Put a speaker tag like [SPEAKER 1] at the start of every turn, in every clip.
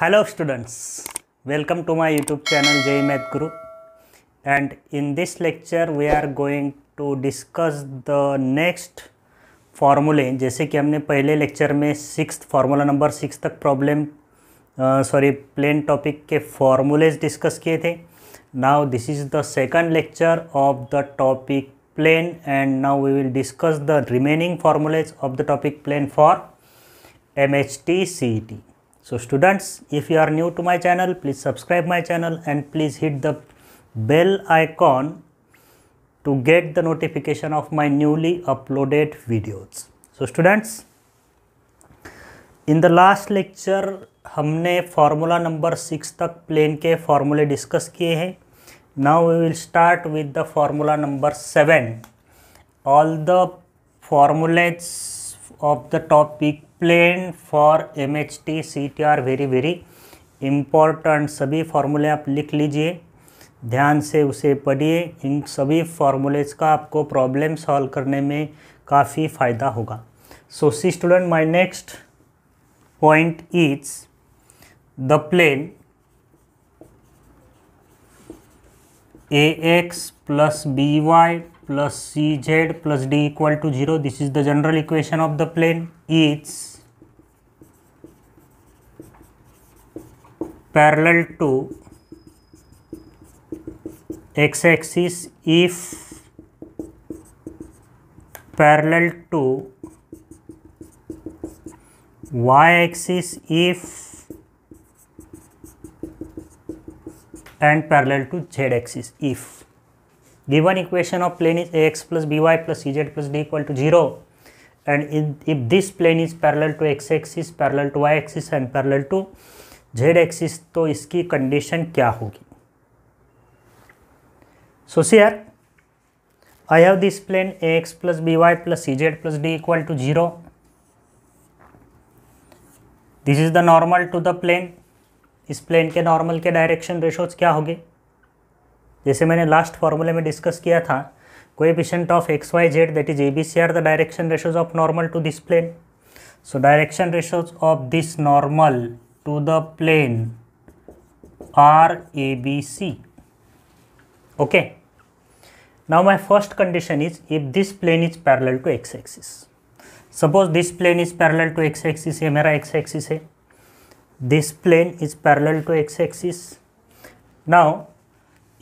[SPEAKER 1] Hello students, welcome to my YouTube channel JEE Math Guru, and in this lecture we are going to discuss the next formulae। जैसे कि हमने पहले lecture में formula number 6 तक plane topic के formulas discuss किए थे। Now this is the second lecture of the topic plane and now we will discuss the remaining formulas of the topic plane for MHT CET। So students, if you are new to my channel, please subscribe my channel and please hit the bell icon to get the notification of my newly uploaded videos। So students, in the last lecture हमने formula number 6 तक plane के फार्मूले discuss किए हैं। Now we will start with the formula number 7। All the formulas of the topic plane for MHT CET are very important. सभी फार्मूले आप लिख लीजिए, ध्यान से उसे पढ़िए। इन सभी फार्मूलेज का आपको प्रॉब्लम सॉल्व करने में काफ़ी फ़ायदा होगा। So see student, my next point is the plane AX plus BY plus CZ plus D equal to 0, this is the general equation of the plane, is parallel to x-axis if parallel to y-axis if and parallel to z-axis if given equation of plane is AX plus BY plus CZ plus D equal to 0 and if this plane is parallel to x-axis, parallel to y-axis and parallel to z-axis, तो इसकी condition क्या होगी? So here I have this plane AX plus BY plus CZ plus D equal to 0. This is the normal to the plane। इस plane के normal के direction ratios क्या होंगे? जैसे मैंने लास्ट फार्मूले में डिस्कस किया था, coefficient of x y z that is ABC are the direction ratios of normal to this plane. So direction ratios of this normal to the plane are ABC। Okay, now my first condition is if this plane is parallel to x axis. Suppose this plane is parallel to x axis, ये मेरा x axis है। This plane is parallel to x-axis. Now,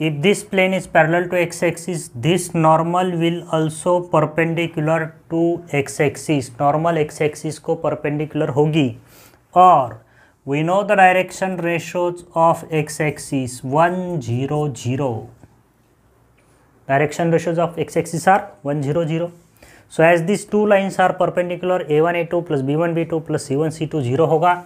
[SPEAKER 1] if this plane is parallel to x-axis, this normal will also perpendicular to x-axis. Normal x-axis को perpendicular होगी। और we know the direction ratios of x-axis 1 0 0. Direction ratios of x-axis are 1 0 0. So as these two lines are perpendicular, A1 A2 plus B1 B2 plus C1 C2 0 होगा।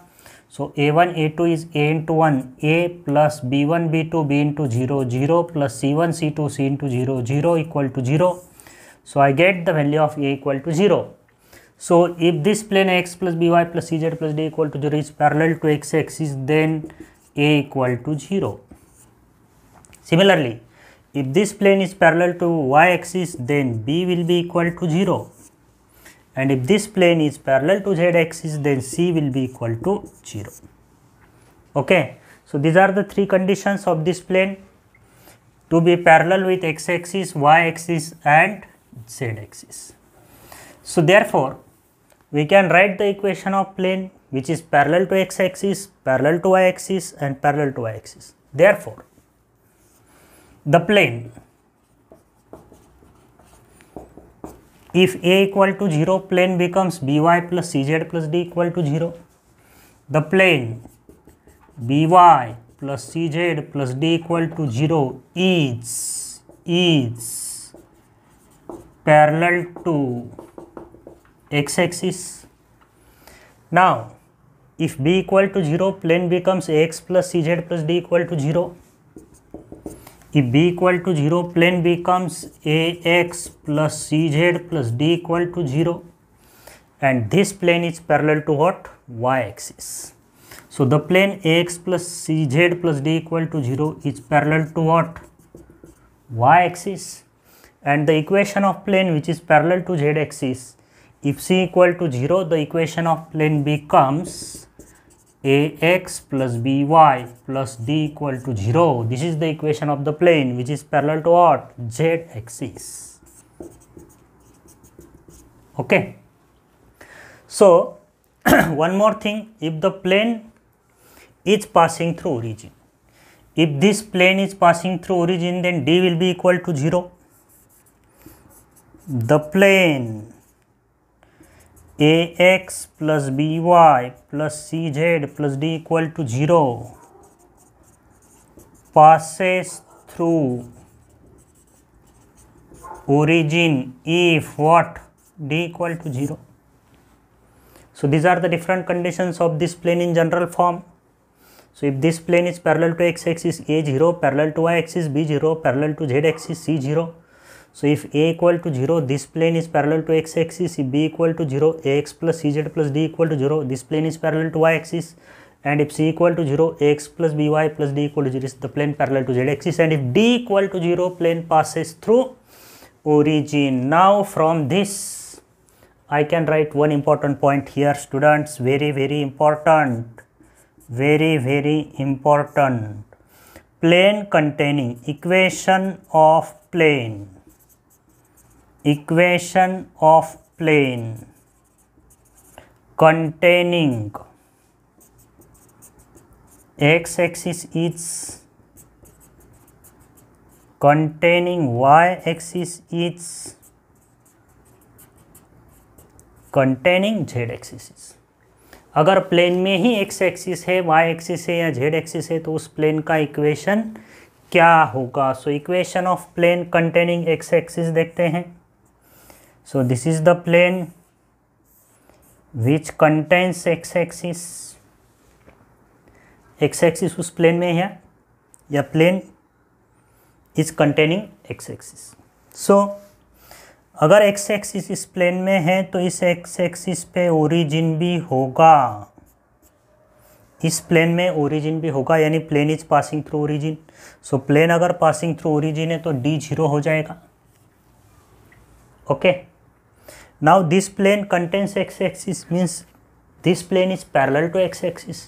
[SPEAKER 1] So A1 A2 is A into 1 A plus B1 B2 B into 0 0 plus C1 C2 C into 0 0 equal to 0. So I get the value of A equal to 0. So if this plane X plus BY plus CZ plus D equal to 0 is parallel to X axis, then A equal to 0. Similarly, if this plane is parallel to Y axis, then B will be equal to 0. And if this plane is parallel to Z axis, then C will be equal to 0. Okay, so these are the three conditions of this plane to be parallel with x axis, y axis and z axis. So therefore, we can write the equation of plane which is parallel to x axis, parallel to y axis and parallel to y axis. Therefore, the plane if A equal to 0, plane becomes BY plus CZ plus D equal to 0. The plane BY plus CZ plus D equal to 0 is parallel to x axis. Now, if B equal to 0, plane becomes AX plus CZ plus D equal to 0. If B equal to 0, plane becomes AX plus CZ plus D equal to 0 and this plane is parallel to what? Y axis. So the plane AX plus CZ plus D equal to 0 is parallel to what? Y axis. And the equation of plane which is parallel to Z axis, if C equal to 0, the equation of plane becomes ax plus by plus d equal to 0. This is the equation of the plane which is parallel to what? Z axis. Okay. So one more thing, if the plane is passing through origin, if this plane is passing through origin, then d will be equal to 0. The plane ax plus by plus cz plus d equal to 0 passes through origin if what? D equal to 0. So these are the different conditions of this plane in general form. So if this plane is parallel to x-axis a0, parallel to y-axis b0, parallel to z-axis c0. So if a equal to 0, this plane is parallel to x-axis. If b equal to 0, ax plus cz plus d equal to 0, this plane is parallel to y-axis. And if c equal to 0, ax plus by plus d equal to 0 is the plane parallel to z-axis. And if d equal to 0, plane passes through origin. Now from this, I can write one important point here, students. Very, very important. Very, very important. Plane containing equation of plane. Equation of plane containing x-axis is containing y-axis is containing z-axis is. अगर plane में ही x axis है, y axis है या z axis है तो उस plane का equation क्या होगा? So equation of plane containing x axis देखते हैं. So this is the plane which contains x-axis. x-axis उस प्लेन में है या plane is containing x-axis. So अगर x-axis इस प्लेन में है तो इस x-axis पे ओरिजिन भी होगा. इस प्लेन में ओरिजिन भी होगा, यानी plane is passing through origin. So plane अगर पासिंग थ्रू ओरिजिन है तो d 0 हो जाएगा. Okay. Now this plane contains x-axis means this plane is parallel to x-axis.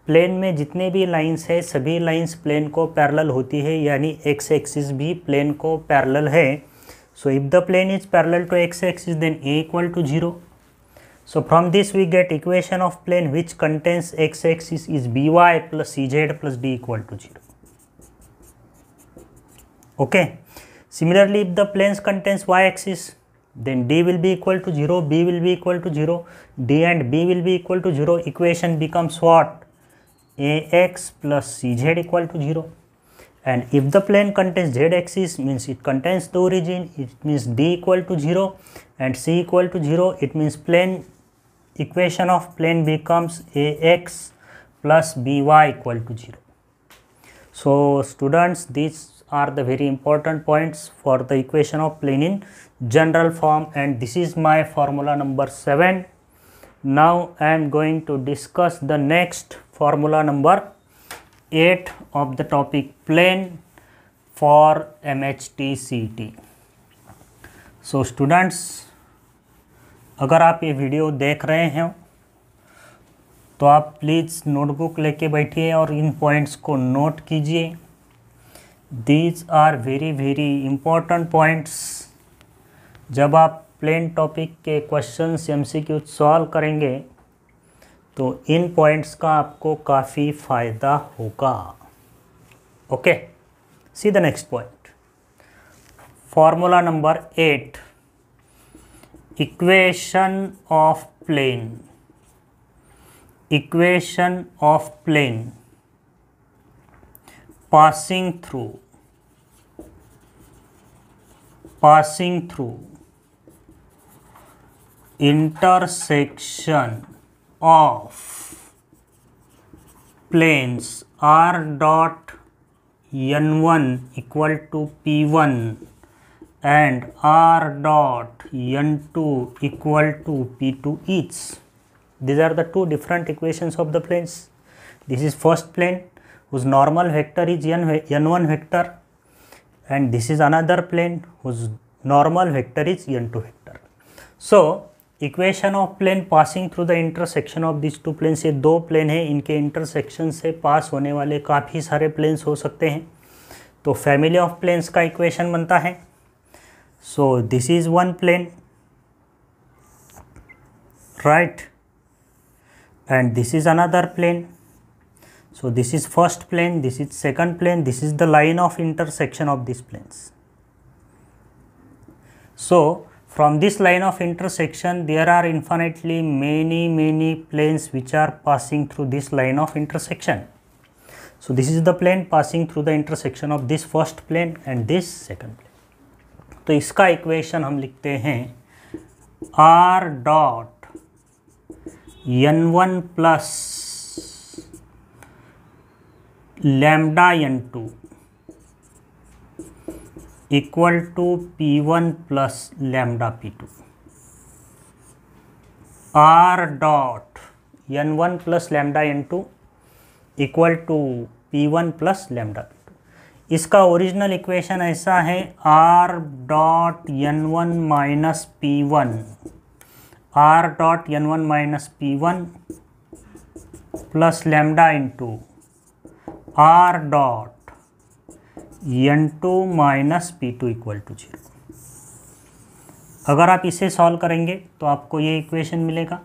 [SPEAKER 1] Plane में जितने भी लाइंस है सभी लाइंस प्लेन को पैरेलल होती है, यानी x-axis भी प्लेन को पैरेलल है. So if the plane is parallel to x-axis, then a equal to 0. So from this we get equation of plane which contains x-axis is by plus cz plus d equal to 0. Okay. Similarly, if the planes contains y-axis, then d will be equal to 0, b will be equal to 0, d and b will be equal to 0. Equation becomes what? Ax plus cz equal to 0. And if the plane contains z-axis, means it contains the origin, it means d equal to 0 and c equal to 0. It means plane equation of plane becomes ax plus by equal to 0. So students, these are the very important points for the equation of plane in general form, and this is my formula number 7. Now I am going to discuss the next formula number 8 of the topic plane for MHTCT. So students, अगर आप ये video देख रहे हैं तो आप please notebook लेके बैठिए और इन पॉइंट्स को नोट कीजिए. These are very very important points. जब आप प्लेन टॉपिक के क्वेश्चंस MCQ सॉल्व करेंगे तो इन पॉइंट्स का आपको काफ़ी फ़ायदा होगा. Okay, see the next point. Formula number 8, equation of plane. Equation of plane passing through intersection of planes r dot n1 equal to p1 and r dot n2 equal to p2 each. These are the two different equations of the planes. This is first plane whose normal vector is n1 vector, and this is another plane whose normal vector is n2 vector. So equation of plane passing through the intersection of this two planes, ये दो plane है, इनके intersection से पास होने वाले काफ़ी सारे planes हो सकते हैं, तो फैमिली ऑफ प्लेन्स का इक्वेशन बनता है। So this is one plane, right, and this is another plane. So this is first plane, this is second plane, this is the line of intersection of these planes. So from this line of intersection there are infinitely many planes which are passing through this line of intersection. So this is the plane passing through the intersection of this first plane and this second plane. तो इसका equation हम लिखते हैं r dot n1 plus lambda n2 equal to p1 plus lambda p2. r dot n1 plus lambda n2 equal to p1 plus lambda p2. इसका original equation ऐसा है r dot n1 minus p1, r dot n1 minus p1 plus lambda into r dot n2 minus p2 equal to 0. अगर आप इसे solve करेंगे तो आपको ये इक्वेशन मिलेगा.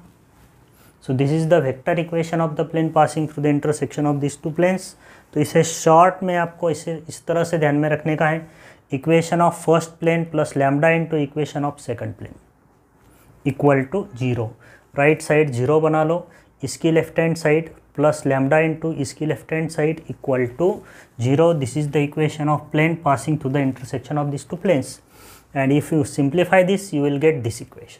[SPEAKER 1] So this is the vector equation of the plane passing through the intersection of this two planes. तो इसे शॉर्ट में आपको इसे इस तरह से ध्यान में रखने का है, equation of first plane plus lambda into equation of second plane equal to 0. Right side 0 बना लो, इसकी left hand side plus lambda into इसकी left hand side equal to 0. This is the equation of plane passing through the intersection of this two planes, and if you simplify this you will get this equation.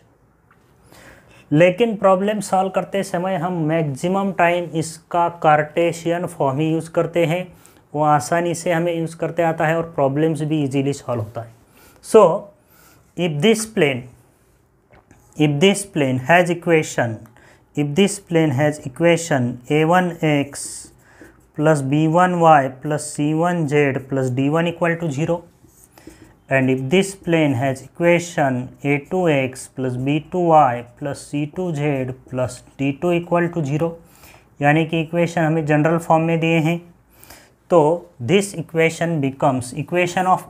[SPEAKER 1] लेकिन problem solve करते समय हम maximum time इसका Cartesian form ही use करते हैं, वो आसानी से हमें यूज़ करते आता है और प्रॉब्लम्स भी इजीली सॉल्व होता है. So if this plane has equation, if this plane has equation a1x plus b1y plus c1z plus d1 equal to 0, and if this plane has equation a2x plus b2y plus c2z plus d2 equal to 0, यानी कि equation हमें general form में दिए हैं, तो this equation becomes equation of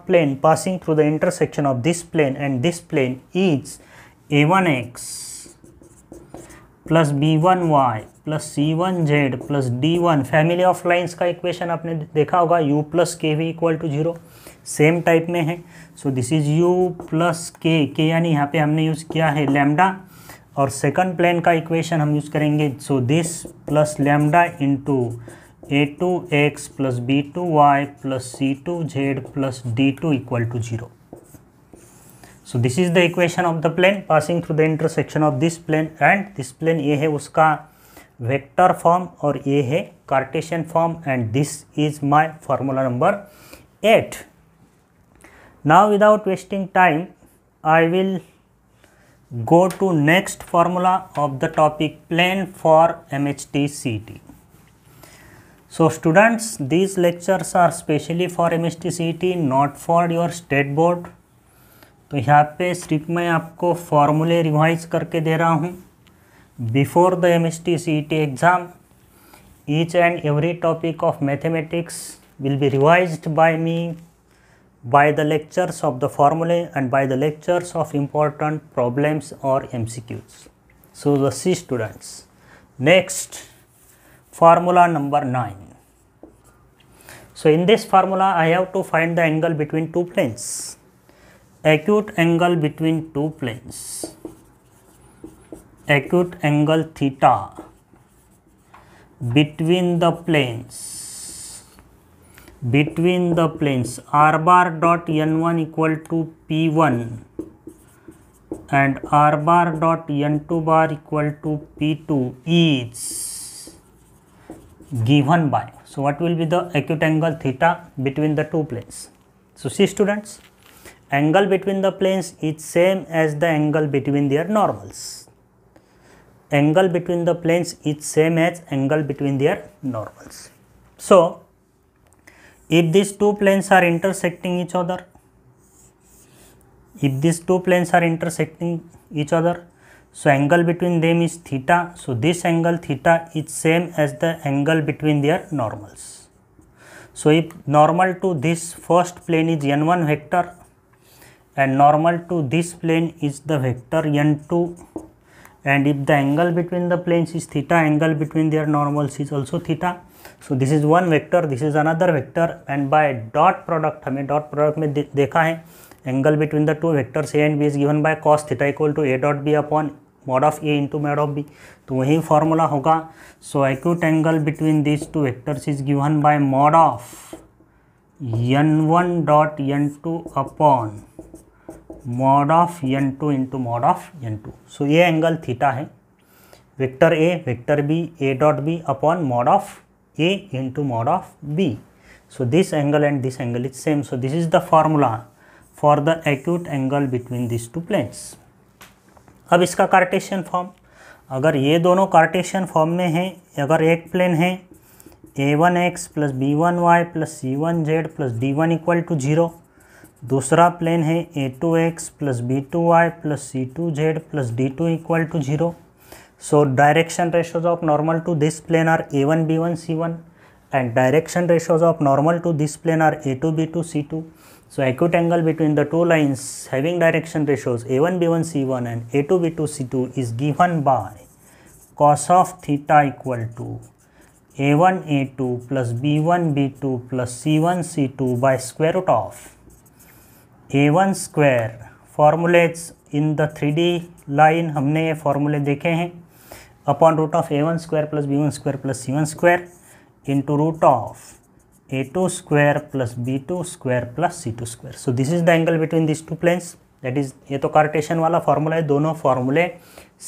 [SPEAKER 1] plane passing through the intersection of this plane and this plane is a1x plus b1y plus c1z plus d1. Family of lines का equation आपने देखा होगा, u plus k v equal to 0, same type में है. So this is u plus k यानी यहाँ पे हमने यूज़ किया है लैम्डा, और सेकंड प्लेन का इक्वेशन हम यूज़ करेंगे. So this plus lambda into a2x plus b2y plus c2z plus d2 equal to 0. So this is the equation of the plane passing through the intersection of this plane and this plane. ये है उसका vector form और ये है Cartesian form, and this is my formula number 8. Now without wasting time I will go to next formula of the topic plane for MHT CET. So students, these lectures are specially for MHT CET, not for your state board. तो यहाँ पे सिर्फ मैं आपको फॉर्मूले revise करके दे रहा हूँ before the MHT CET exam. Each and every topic of mathematics will be revised by me by the lectures of the formulae and by the lectures of important problems or MCQs. So the C students, next formula number 9. So in this formula I have to find the angle between two planes. Acute angle between two planes, acute angle theta between the planes r bar dot n1 equal to p1 and r bar dot n2 bar equal to p2 is given by. So what will be the acute angle theta between the two planes? So see students, angle between the planes is same as the angle between their normals. Angle between the planes is same as angle between their normals. So if these two planes are intersecting each other, If these two planes are intersecting each other, so angle between them is theta. So this angle theta is same as the angle between their normals. So if normal to this first plane is n1 vector and normal to this plane is the vector n2, and if the angle between the planes is theta, angle between their normals is also theta. So this is one vector, this is another vector, and by dot product, हमें dot product में देखा है angle between the two vectors a and b is given by cos theta equal to a dot b upon mod of a into mod of b. तो वही formula होगा. So acute angle between these two vectors is given by mod of n1 dot n2 upon mod of n2 into mod of n2. So ये angle theta है, vector a vector b a dot b upon mod of a into mod of b. So this angle and this angle is same. So this is the formula for the acute angle between these two planes. अब इसका Cartesian form, अगर ये दोनों Cartesian form में हैं, अगर एक plane है a1x plus b1y plus c1z plus d1 equal to 0, दूसरा प्लेन है a2x plus b2y plus c2z plus d2 equal to 0. So direction ratios of normal to this plane are a1 b1 c1 and direction ratios of normal to this plane are a2 b2 c2. So acute angle between the two lines having direction ratios a1 b1 c1 and a2 b2 c2 is given by cos of theta equal to a1 a2 plus b1 b2 plus c1 c2 by square root of a1 square. Formulates in the 3D line हमने ये फॉर्मूले देखे हैं, upon root of a1 square plus b1 square plus c1 square into root of a2 square plus b2 square plus c2 square. So this is the angle between this two planes. That is, ये तो Cartesian वाला formula है, दोनों फॉर्मूले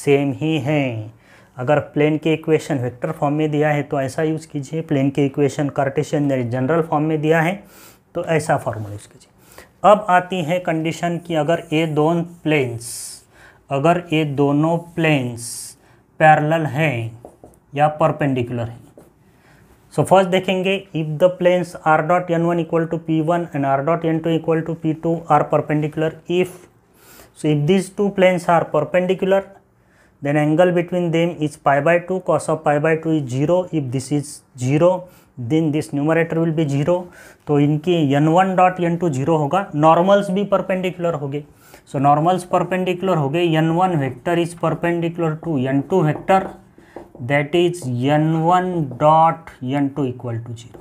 [SPEAKER 1] same ही हैं. अगर plane के equation vector form में दिया है तो ऐसा यूज़ कीजिए, प्लेन के इक्वेशन कार्टेशियन जनरल फॉर्म में दिया है तो ऐसा फॉर्मूला यूज़ कीजिए. अब आती है कंडीशन कि अगर ये दोनों प्लेन्स पैरेलल हैं या परपेंडिकुलर हैं. सो फर्स्ट देखेंगे, if the planes r dot n1 equal to p1 and r dot n2 equal to p2 are perpendicular. If these two planes are perpendicular, then angle between them is pi by 2, cos of pi by 2 is 0. If this is 0, then this numerator will be 0. तो इनकी n1 dot n2 0 होगा. Normals भी perpendicular हो गए. सो normals perpendicular हो गए. n1 vector is perpendicular to n2 vector, that is n1 dot n2 equal to 0.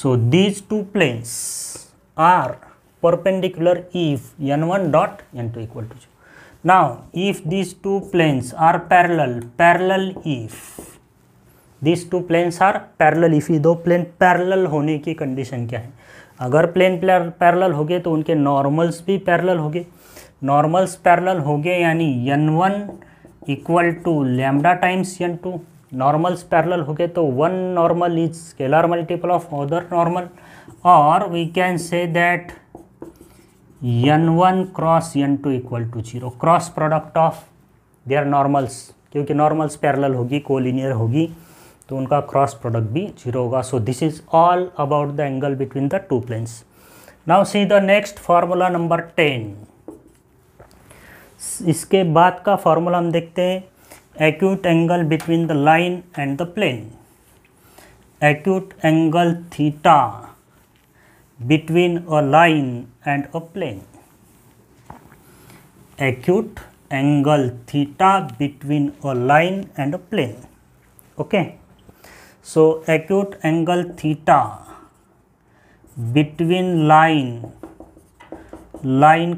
[SPEAKER 1] So these two planes are perpendicular if n1 dot n2 equal to 0. Now if these two planes are parallel if these two planes are parallel, if ये दो plane parallel होने की condition क्या है? अगर plane parallel हो गए तो उनके नॉर्मल्स भी पैरेलल हो गए. नॉर्मल्स पैरेलल हो गए यानी n1 equal to lambda times n2. Normals parallel हो गए तो one normal is scalar multiple of other normal, और we can say that n1 cross n2 equal to 0. Cross product of their normals, क्योंकि normals parallel होगी, collinear होगी, तो उनका cross product भी 0 होगा. So this is all about the angle between the two planes. Now see the next formula number 10. इसके बाद का फार्मूला हम देखते हैं, acute angle between the line and the plane. Acute angle theta between a line and a plane. Acute angle theta between a line and a plane. Okay. So acute angle theta between line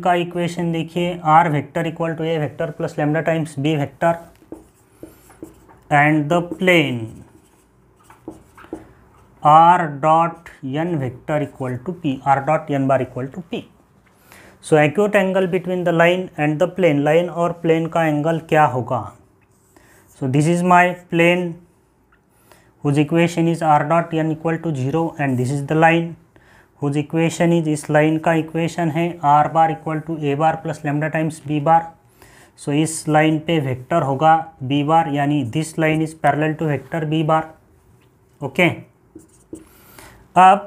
[SPEAKER 1] का equation देखिए, r vector equal to a vector plus lambda times b vector, and the plane r dot n vector equal to p, r dot n bar equal to p. So acute angle between the line and the plane, line और plane का angle क्या होगा? So this is my plane whose equation is r dot n equal to 0 and this is the line whose equation is, इस line का equation है r bar equal to a bar plus lambda times b bar. So इस line पे vector होगा b bar, यानी this line is parallel to vector b bar. Okay. अब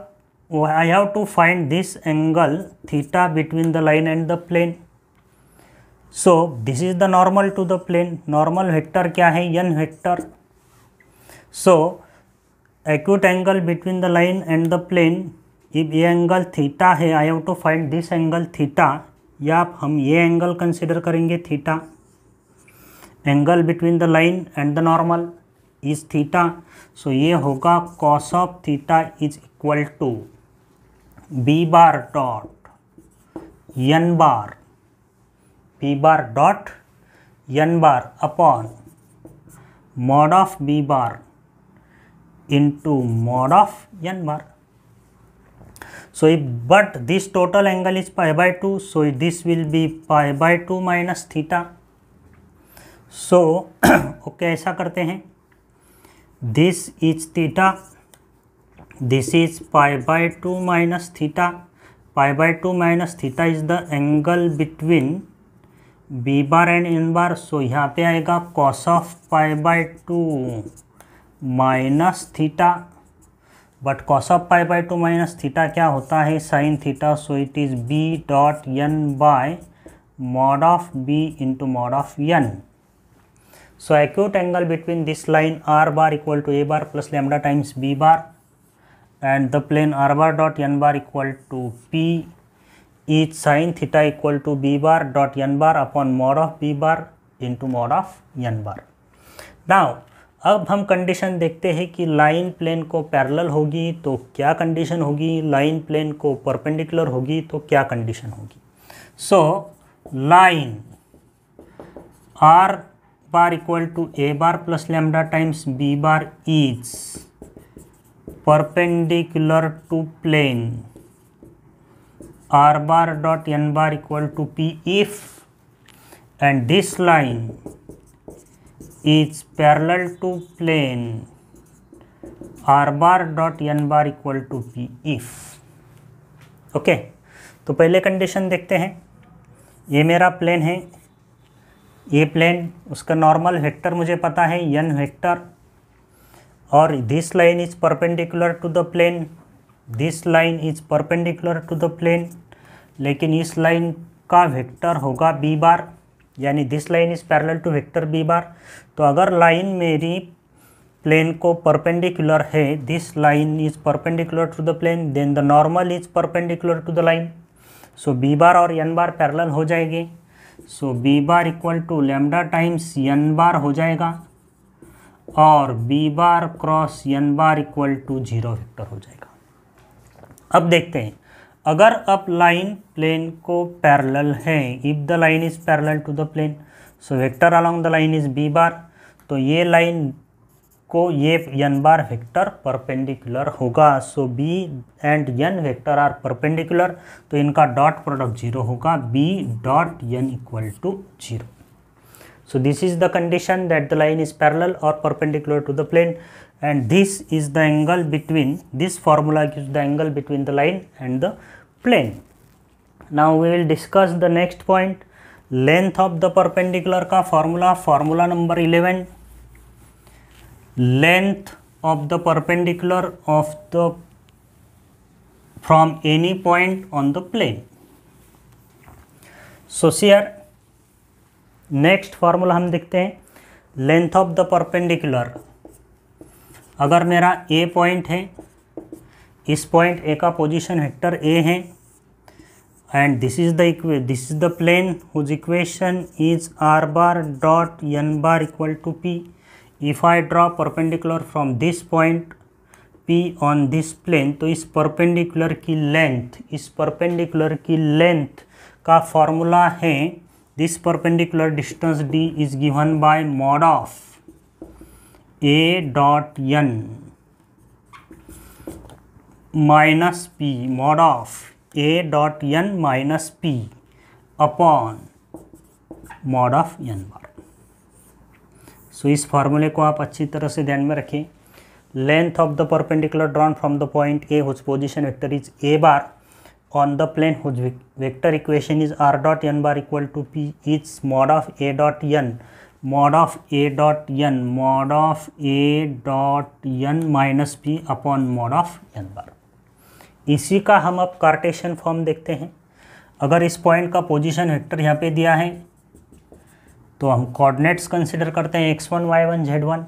[SPEAKER 1] I have to find this angle theta between the line and the plane. So this is the normal to the plane. Normal vector क्या है? n vector. So acute angle between the line and the plane, if ये angle theta है, I have to find this angle theta, या हम ये angle consider करेंगे theta. Angle between the line and the normal is theta. So ये होगा cos of theta is equal to B bar dot N bar, B bar dot N bar upon mod of B bar into mod of n bar. So if but this total angle is pi by 2, so this will be pi by 2 minus theta. So okay, ऐसा करते हैं, this is theta, this is pi by 2 minus theta. Pi by 2 minus theta is the angle between b bar and n bar. So यहाँ पे आएगा cos of pi by 2 minus theta, but cos of pi by 2 minus theta क्या होता है? Sine theta. So it is b dot n by mod of b into mod of n. So acute angle between this line r bar equal to a bar plus lambda times b bar and the plane r bar dot N bar equal to p is sine theta equal to B bar dot N bar upon mod of B bar into mod of N bar. Now अब हम condition देखते हैं कि line plane को parallel होगी तो क्या condition होगी, लाइन प्लेन को परपेंडिकुलर होगी तो क्या कंडीशन होगी. So line r bar equal to a bar plus lambda times b bar is perpendicular to plane r bar dot N bar equal to P if and this line is parallel to plane r bar dot n bar equal to p if. Okay, तो पहले condition देखते हैं. ये मेरा plane है, ये plane, उसका normal vector मुझे पता है n वेक्टर, और this line is perpendicular to the plane, this line is perpendicular to the plane, लेकिन इस लाइन का वेक्टर होगा b बार, यानी this line is parallel to vector b bar. तो अगर लाइन मेरी प्लेन को परपेंडिकुलर है, this line is perpendicular to the plane, then the normal is perpendicular to the line. So b bar और n bar पैरेलल हो जाएंगे. सो b bar equal to lambda times N bar हो जाएगा और B bar cross N bar equal to 0 vector हो जाएगा. अब देखते हैं, अगर अब लाइन प्लेन को पैरेलल है, if the line is parallel to the plane, so vector along the line is B bar, तो ये लाइन को ये एन बार वेक्टर परपेंडिकुलर होगा. So B and N vector are perpendicular, तो इनका डॉट प्रोडक्ट 0 होगा, B dot N equal to 0. So this is the condition that the line is parallel और perpendicular to the plane, and this is the angle between, this formula gives the angle between the line and the plane. Now we will discuss the next point, length of the perpendicular का formula, formula number 11. Length of the perpendicular of the from any point on the plane. So here next formula हम देखते हैं, length of the perpendicular. अगर मेरा ए point है, इस point A का position vector A है, and this is the plane whose equation is are bar dot N bar equal to P. If I draw perpendicular from this point P on this plane, तो इस perpendicular की length का formula है, this perpendicular distance D is given by mod of A dot N minus P, mod of A dot N minus P upon mod of N bar. So इस फार्मूले को आप अच्छी तरह से ध्यान में रखें. Length of the perpendicular drawn from the point a whose position vector is A bar on the plane whose vector equation is r dot N bar equal to p is mod of A dot n, mod of a dot n, mod of a dot n minus p upon mod of n bar. इसी का हम अब Cartesian form देखते हैं। अगर इस point का position vector यहाँ पे दिया है तो हम कोऑर्डिनेट्स कंसिडर करते हैं x1 y1 z1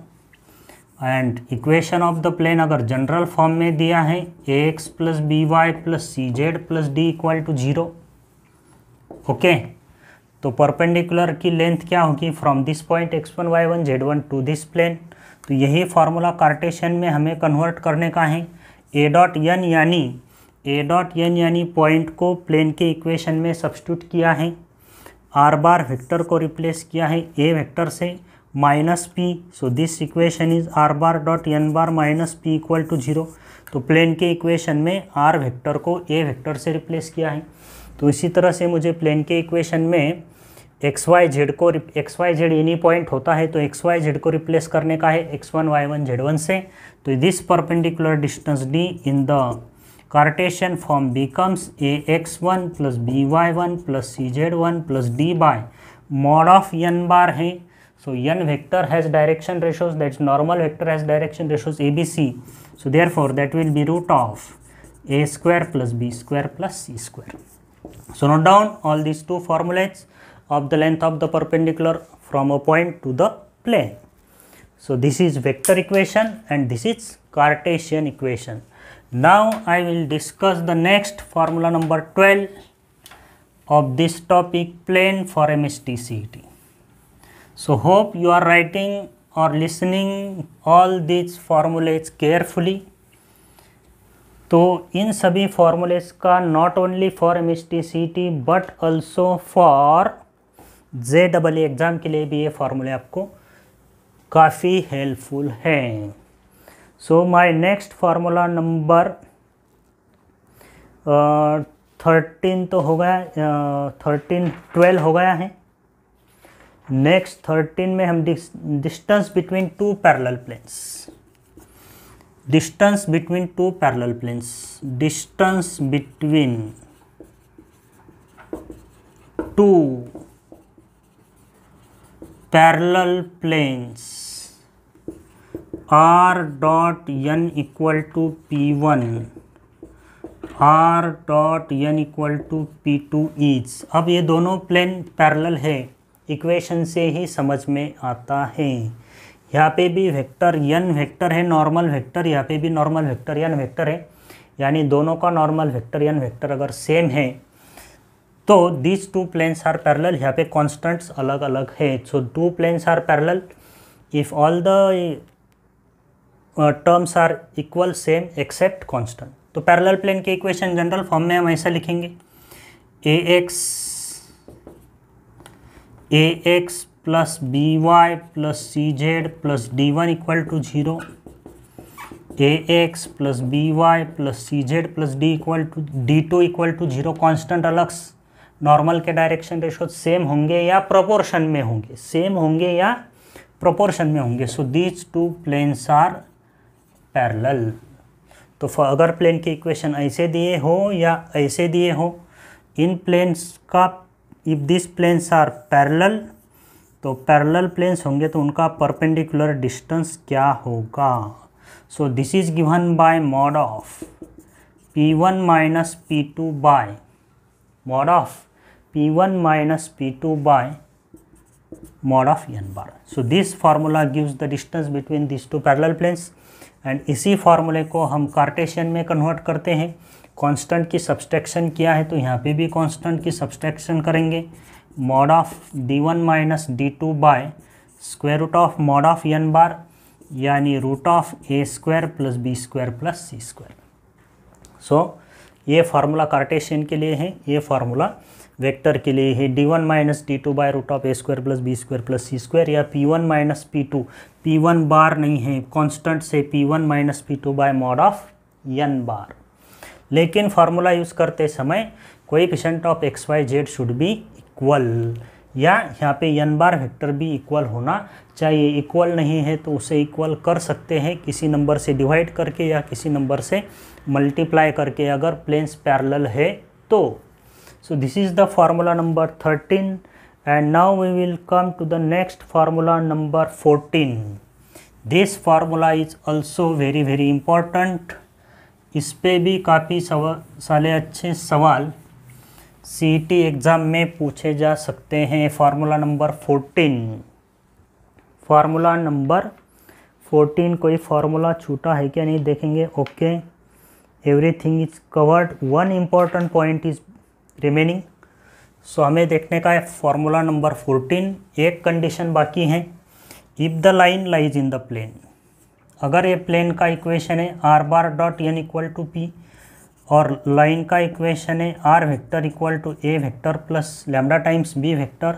[SPEAKER 1] and equation of the plane अगर जनरल फॉर्म में दिया है ax plus b y plus c z plus d equal to 0। Okay, तो परपेंडिकुलर की लेंथ क्या होगी from this point x1 y1 z1 to this plane. तो यही फार्मूला कार्टेशियन में हमें कन्वर्ट करने का है। a डॉट n यानी पॉइंट को प्लेन के इक्वेशन में सब्स्टिट्यूट किया है, आर बार वेक्टर को रिप्लेस किया है a वेक्टर से minus p. So this equation is are bar dot N bar minus P equal to 0। तो प्लेन के इक्वेशन में आर वेक्टर को ए वेक्टर से रिप्लेस किया है। तो इसी तरह से मुझे प्लेन के इक्वेशन में x y z any point होता है तो एक्स वाई जेड को रिप्लेस करने का है x1 y1 z1 से। तो this perpendicular distance d in the Cartesian form becomes ax1 plus by1 plus cz1 plus d by mod of n bar है। So n vector has direction ratios, that's normal vector has direction ratios ABC. So therefore that will be root of a square plus b square plus c square. So note down all these two formulas of the length of the perpendicular from a point to the plane. So this is vector equation and this is Cartesian equation. Now I will discuss the next formula number 12 of this topic, plane for MST-CET. So hope you are writing or listening all these formulas carefully. तो इन सभी formulas का not only for MST-CET but also for JEE exam के लिए भी ये फॉर्मूले आपको काफ़ी हेल्पफुल हैं। So my next formula number 13 तो हो गया, 12 हो गया है। नेक्स्ट 13 में हम distance between two parallel planes, distance between two parallel planes, distance between two parallel planes r dot n equal to p1, r dot n equal to p2 is. अब ये दोनों प्लेन पैरेलल है, equation से ही समझ में आता है। यहाँ पे भी वेक्टर n वेक्टर है, नॉर्मल वेक्टर, यहाँ पे भी नॉर्मल वेक्टर n वेक्टर है, यानी दोनों का नॉर्मल वेक्टर n वेक्टर अगर सेम है तो these two planes are parallel. यहाँ पे कॉन्स्टेंट्स अलग अलग है। So two planes are parallel if all the terms are equal same except constant. तो पैरेलल प्लेन के इक्वेशन जनरल फॉर्म में हम ऐसा लिखेंगे ax plus by plus cz plus d1 equal to 0, ax plus by plus cz plus d equal to d2 equal to 0। Constant अलग, normal के direction ratio same होंगे या proportion में होंगे, सेम होंगे या प्रोपोर्शन में होंगे। So these two planes are parallel. तो अगर प्लेन की इक्वेशन ऐसे दिए हो या ऐसे दिए हो, इन प्लेन्स का if this planes are parallel, तो पैरेलल प्लेन्स होंगे तो उनका परपेंडिकुलर डिस्टेंस क्या होगा। So this is given by mod of p1 minus p2 by mod of p1 minus p2 by mod of n bar. So this formula gives the distance between this two parallel planes and इसी फार्मूले को हम Cartesian में convert करते हैं। Constant की subtraction किया है तो यहाँ पे भी कांस्टेंट की सब्सट्रैक्शन करेंगे। Mod of d1 minus d2 by square root of mod of n bar, यानी root of a square plus b square plus c square. So ये फार्मूला कार्टेशियन के लिए है, ये फार्मूला वेक्टर के लिए है। d1 minus d2 by root of a square plus b square plus c square, या p1 माइनस p2, p1 बार नहीं है कांस्टेंट से, p1 minus p2 by mod of n bar. लेकिन फार्मूला यूज़ करते समय coefficient of x y z should be equal, या यहाँ पे n बार वेक्टर भी इक्वल होना चाहिए। इक्वल नहीं है तो उसे इक्वल कर सकते हैं किसी नंबर से डिवाइड करके या किसी नंबर से मल्टीप्लाई करके, अगर प्लेन्स पैरेलल है तो। So this is the formula number 13 and now we will come to the next formula number 14. This formula is also very important इस पे भी काफ़ी सारे अच्छे सवाल सीईटी एग्ज़ाम में पूछे जा सकते हैं। फार्मूला नंबर 14, फार्मूला नंबर 14, कोई फार्मूला छूटा है क्या नहीं देखेंगे। Okay, everything is covered, one important point is remaining. So हमें देखने का है फार्मूला नंबर 14। एक कंडीशन बाकी है, if the line lies in the plane. अगर ये प्लेन का इक्वेशन है r bar dot N equal to p और लाइन का इक्वेशन है r vector equal to a vector plus lambda times b vector.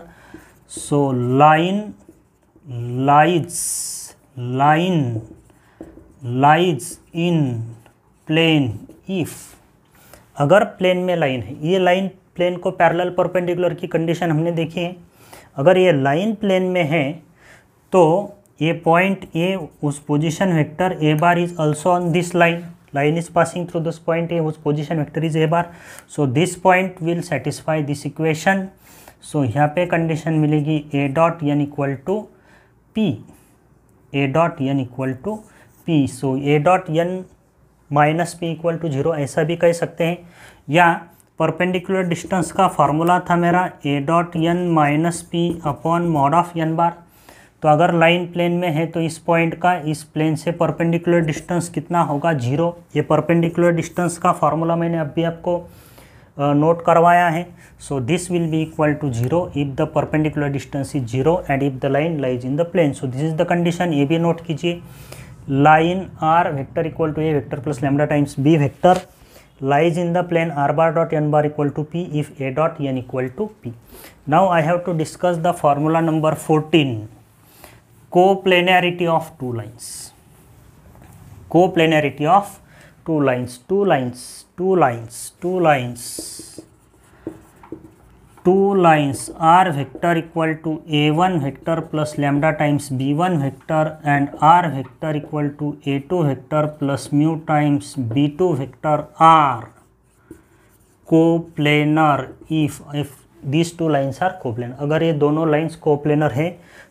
[SPEAKER 1] So line lies in plane if, अगर plane में line है, ये लाइन प्लेन को parallel perpendicular की condition हमने देखी है। अगर ये लाइन प्लेन में है तो ये पॉइंट ए उस position vector A bar is also on this line is passing through this point A, उस position vector is A bar. So this point will satisfy this equation. So यहाँ पे condition मिलेगी A dot N equal to P, A dot N equal to P. So A dot N minus P equal to 0 ऐसा भी कह सकते हैं। या perpendicular distance का फार्मूला था मेरा A dot N minus P upon mod of N bar. तो अगर लाइन प्लेन में है तो इस पॉइंट का इस प्लेन से परपेंडिकुलर डिस्टेंस कितना होगा, 0। ये परपेंडिकुलर डिस्टेंस का फार्मूला मैंने अभी आपको नोट करवाया है। So this will be equal to 0 if the perpendicular distance is 0 and if the line lies in the plane. So this is the condition. ये भी नोट कीजिए, line r vector equal to a vector plus lambda times b vector lies in the plane r bar dot n bar equal to p if a dot n equal to p. Now I have to discuss the formula number 14, coplanarity of two lines. Coplanarity of two lines. Two lines r vector equal to a1 vector plus lambda times b1 vector and r vector equal to a2 vector plus mu times b2 vector are coplanar if these two lines are coplanar. अगर ये दोनों lines coplanar है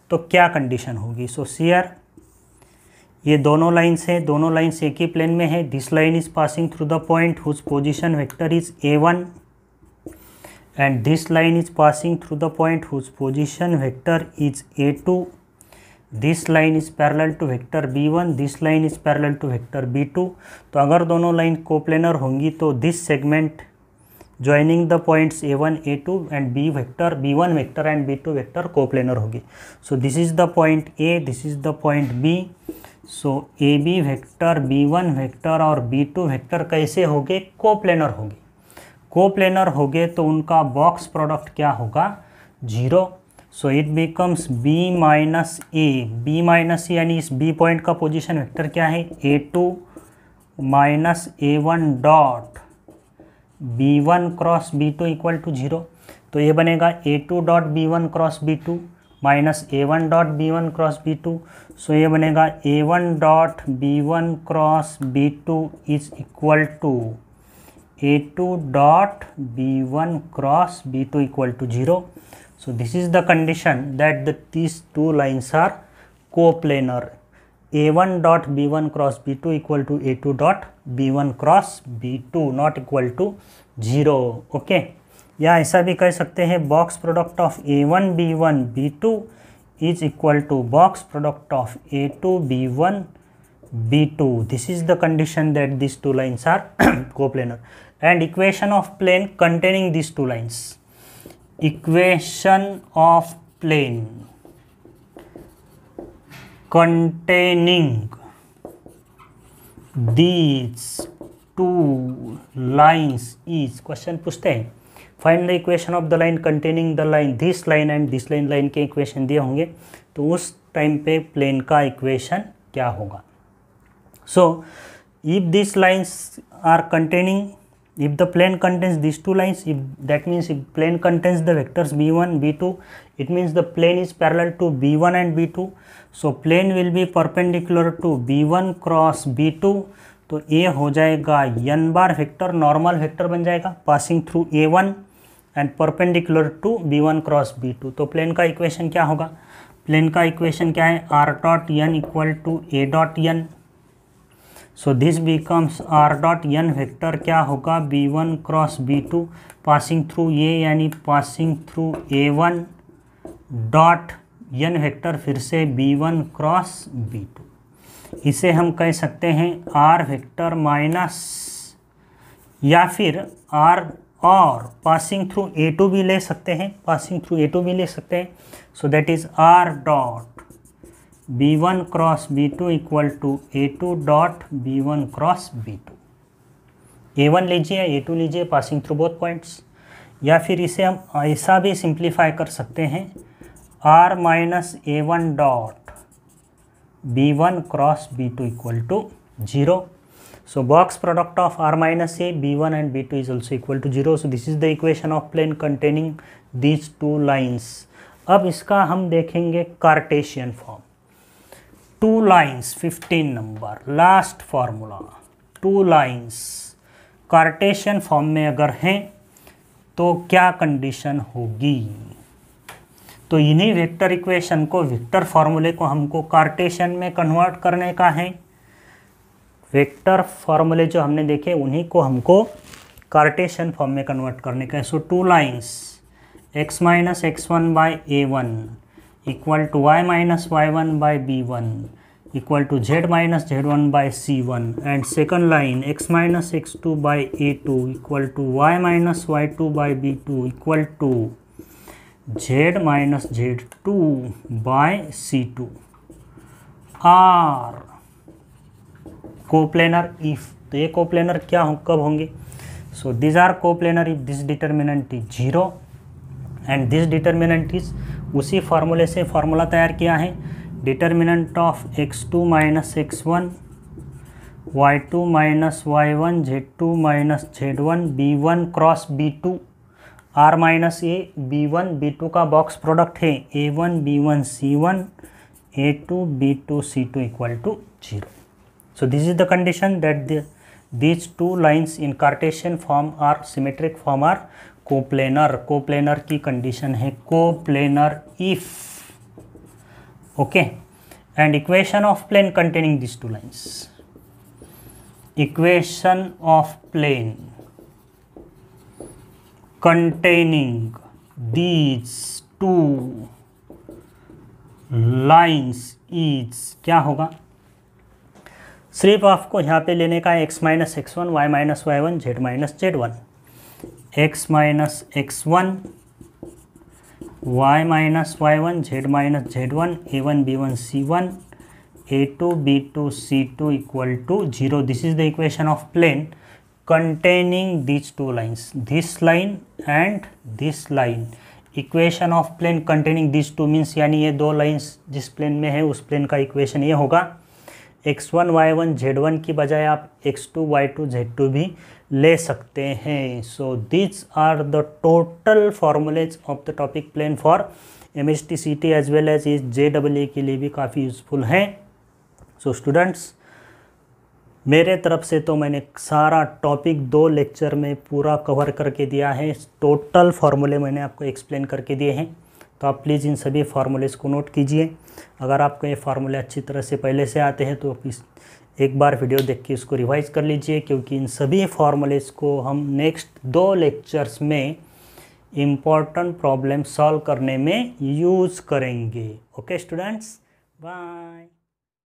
[SPEAKER 1] तो क्या condition होगी। सो share ये दोनों lines हैं, दोनों लाइन्स एक ही प्लेन में है। This line is passing through the point whose position vector is a1 and this line is passing through the point whose position vector is a2. This line is parallel to vector b1, this line is parallel to vector b2. तो अगर दोनों line coplanar होंगी तो this segment joining the points a1 a2 and b1 vector and b2 vector coplanar होगी। So this is the point a, this is the point b. So ab vector, b1 vector और b2 vector कैसे होंगे, coplanar होंगे। Coplanar हो गए तो उनका box product क्या होगा, 0। So it becomes b minus A यानी इस b पॉइंट का पोजीशन वेक्टर क्या है, a2 minus a1 dot b1 cross b2 equal to 0। तो ये बनेगा a2 dot b1 cross b2 minus a1 dot b1 cross b2। So ये बनेगा a1 dot b1 cross b2 is equal to a2 dot b1 cross b2 equal to 0. So this is the condition that these two lines are coplanar. a1 dot b1 cross b2 equal to a2 dot b1 cross b2 not equal to 0. Okay, या ऐसा भी कह सकते हैं box product of a1 b1 b2 is equal to box product of a2 b1 b2. This is the condition that these two lines are coplanar. And equation of plane containing these two lines. Equation of plane containing these two lines is, question पूछते हैं find the equation of the line containing the line this line and this line के equation दिए होंगे तो उस time पे plane का equation क्या होगा। So if this lines are containing, if the plane contains these two lines, if that means if plane contains the vectors b1 b2, it means the plane is parallel to b1 and b2. So plane will be perpendicular to b1 cross b2. तो ये हो जाएगा n bar vector, normal vector बन जाएगा passing through a1 and perpendicular to b1 cross b2। तो plane का equation क्या होगा, प्लेन का इक्वेशन क्या है, r dot n equal to a dot n। So this becomes R dot N vector क्या होगा, b1 cross b2 passing through A यानी passing through a1 dot N vector फिर से b1 क्रॉस b2। इसे हम कह सकते हैं r वेक्टर माइनस या फिर r और पासिंग थ्रू a2 भी ले सकते हैं, पासिंग थ्रू a2 भी ले सकते हैं। So that is r dot b1 cross b2 equal to a2 dot b1 cross b2। a1 लीजिए या a2 लीजिए पासिंग थ्रू बोथ पॉइंट्स, या फिर इसे हम ऐसा भी सिंप्लीफाई कर सकते हैं r minus a1 dot b1 cross b2 equal to 0। So box product of r minus a, b1 and b2 is also equal to 0. So this is the equation of plane containing these two lines. अब इसका हम देखेंगे Cartesian form. Two lines 15 number last formula, two lines Cartesian form में अगर हैं तो क्या condition होगी। तो इन्हीं वेक्टर इक्वेशन को, वेक्टर फार्मूले को हमको कार्टेशियन में कन्वर्ट करने का है। वेक्टर फार्मूले जो हमने देखे उन्हीं को हमको कार्टेशियन फॉर्म में कन्वर्ट करने का है। So two lines x minus x1 by a1 equal to y minus y1 by b1 equal to z minus z1 by c1 and second line x minus x2 by a2 equal to y minus y2 by b2 equal to z minus z2 by c2 are coplanar if. तो ये coplanar क्या कब होंगे। So this are coplanar if this determinant is 0 and this determinant is, उसी फार्मूले से formula तैयार किया है, determinant of x2 minus x1 y2 minus y1 z2 minus z1 b1 cross b2 r minus a b1 b2 का box product है a1 b1 c1 a2 b2 c2 equal to 0। So this is the condition that these two lines in Cartesian form or symmetric form are coplanar. Coplanar की condition है coplanar if, okay, and equation of plane containing these two lines. Equation of plane containing these two lines is क्या होगा। सिर्फ आपको यहाँ पे लेने का है x minus x1 y minus y1 z minus z1, x minus x1 y minus y1 z minus z1 a1 b1 c1 a2 b2 c2 equal to 0। This is the equation of plane containing these two lines, this line and this line. Equation of plane containing this two means यानी ये दो lines जिस plane में है उस plane का equation ये होगा x1 y1 z1 की बजाय आप x2 y2 z2 भी ले सकते हैं. So this are the total formulas of the topic plane for MHT CT as well as इस JEE के लिए भी काफ़ी यूज़फुल है. सो स्टूडेंट्स, मेरे तरफ से तो मैंने सारा टॉपिक 2 लेक्चर में पूरा कवर करके दिया है. टोटल फार्मूले मैंने आपको एक्सप्लेन करके दिए हैं, तो आप प्लीज़ इन सभी फार्मूलेज़ को नोट कीजिए. अगर आपको ये फार्मूले अच्छी तरह से पहले से आते हैं तो आप एक बार वीडियो देख के इसको रिवाइज़ कर लीजिए, क्योंकि इन सभी फार्मूलेज़ को हम नेक्स्ट 2 लेक्चर्स में इम्पॉर्टेंट प्रॉब्लम सॉल्व करने में यूज़ करेंगे. Okay students, bye.